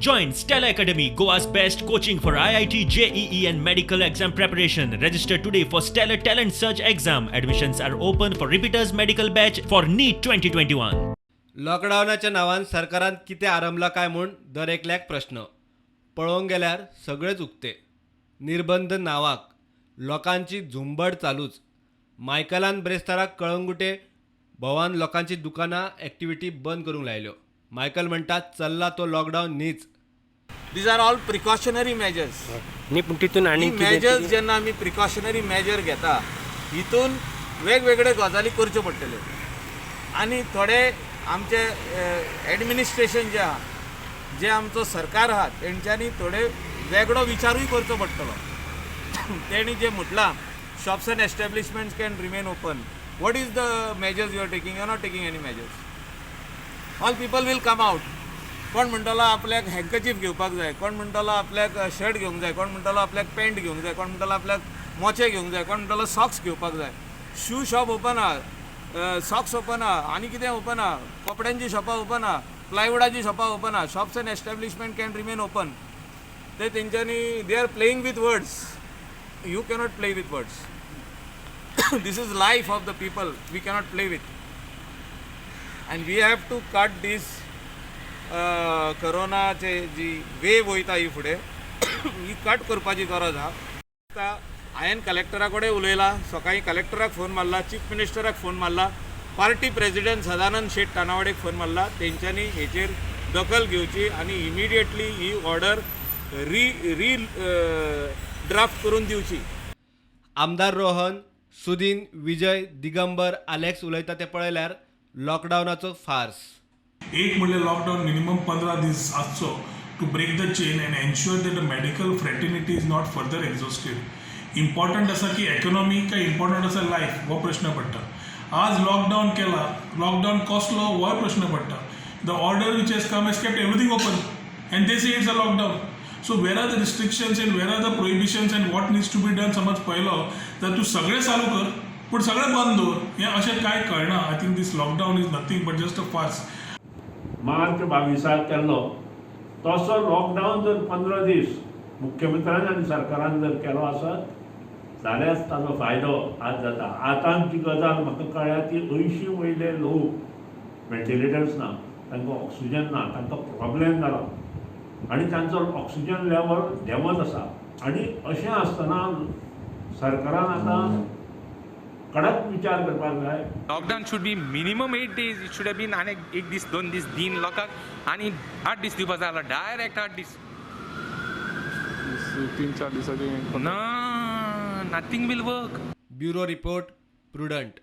Join Stella Academy, Goa's best coaching for IIT, JEE and medical exam preparation. Register today for Stellar Talent Search exam. Admissions are open for repeaters medical batch for NEET 2021. लॉकडाऊनाच्या नावान सरकारान कितें आरंभला काय म्हूण दर एकल्याक प्रश्न. पळोवंक गेल्यार सगळेच उक्ते. निर्बंध नावाक लोकांची झुंबड चालूच. मायकलान ब्रेस्ताराक कळंगुटे भोवान लोकांची दुकानां एक्टिविटी बंद करूंक लायल्यो. मायकल म्हणटा चल्ला तो lockdown न्हीच. These are all precautionary measures. न्ही पूण तितून आनी मेजर्स जेन्ना आमी प्रिकॉशनरी मेजर घेता हितून वेगवेगळे गजाली करच्यो पडटल्यो आनी थोडे आमचे एडमिनिस्ट्रेशन जे आहा जे आमचो सरकार आहा तेंच्यांनी थोडे वेगळो विचारूय करचो पडटलो. तेणी जे म्हटलां shops and establishments can remain open. What is the measures you are taking? You are not taking any measures. All people will come out. कोण म्हणटलो आपल्याक हँकचीफ घेवपाक जाय, कोण म्हणटलो आपल्याक शर्ट घेवंक जाय, कोण म्हणटलो आपल्याक पॅन्ट घेवंक जाय, कोण म्हणटलो आपल्याक मोचे घेवंक जाय, कोण म्हणटलो सॉक्स घेवपाक जाय. शू शॉप ओपन आहा, सॉक्स ओपन आहा, आनी कितें ओपन आहा, कपड्यांची शॉपां ओपन आहा, प्लायवुडाची शॉपां ओपन आहा. Shops end establishment can remain open. ते तेंच्यांनी they are playing with words. You cannot play with words. this is life of the people. We cannot play with, and we have to cut this करोनाचे जी wave वयता ही फुडें ही cut करपाची गरज आहा. आतां हांवें कलेक्टरा कडेन उलयलां. सकाळीं कलेक्टराक फोन मारला, चीफ मिनिस्टराक फोन मारला, party president Sadanand Shet तानावाडेक phone मारला. तेंच्यांनी हेचेर दखल घेवची आनी इमिडिएटली ही ऑर्डर री ड्राफ्ट करून दिवची. आमदार रोहन, सुदीन, विजय, दिगंबर, आलेक्स उलयता ते पळयल्यार लॉकडावनाचो फार्स. एक म्हणल्यार लॉकडाऊन मिनिमम 15 दीस आसचो to break the chain and ensure that the medical fraternity is not further exhausted. Important आसा की इकॉनॉमी काय इम्पॉर्टंट आसा लायफ हो प्रश्न पडटा. आज लॉकडाऊन केला, लॉकडाऊन कसलो हो प्रश्न पडटा. The order which has come has kept everything open and they say it's a lockdown. So where are the restrictions and where are the prohibitions and what needs to be done. समज पळयलो तर तूं सगळें चालू कर पूण सगळें बंद दवर हें अशें कांय कळना. I think this lockdown is nothing but just a farce. March 22 केल्लो तसो लॉकडावन जर 15 दीस मुख्यमंत्र्यान आनी सरकारान जर केलो आसत जाल्यार ताचो फायदो आज जाता. आतांची गजाल म्हाका कळ्ळ्या ती 80 वयले लोक वेंटिलेटर्स ना, तांकां ऑक्सिजन ना, तांकां प्रॉब्लेम जाला आनी तांचो ऑक्सिजन लेवल डेमच आसा. आनी अशें आसतना सरकारान आतां कडक विचार करपाक जाय. Lockdown should be minimum 8 days. It should have been आनी 1 दीस 2 दीस दिन लोकांक आनी 8 दीस दिवपाक जाय आसलो. डायरेक्ट 8 दीस 3-4 दिसांचे ना, nothing will work. Bureau report, prudent.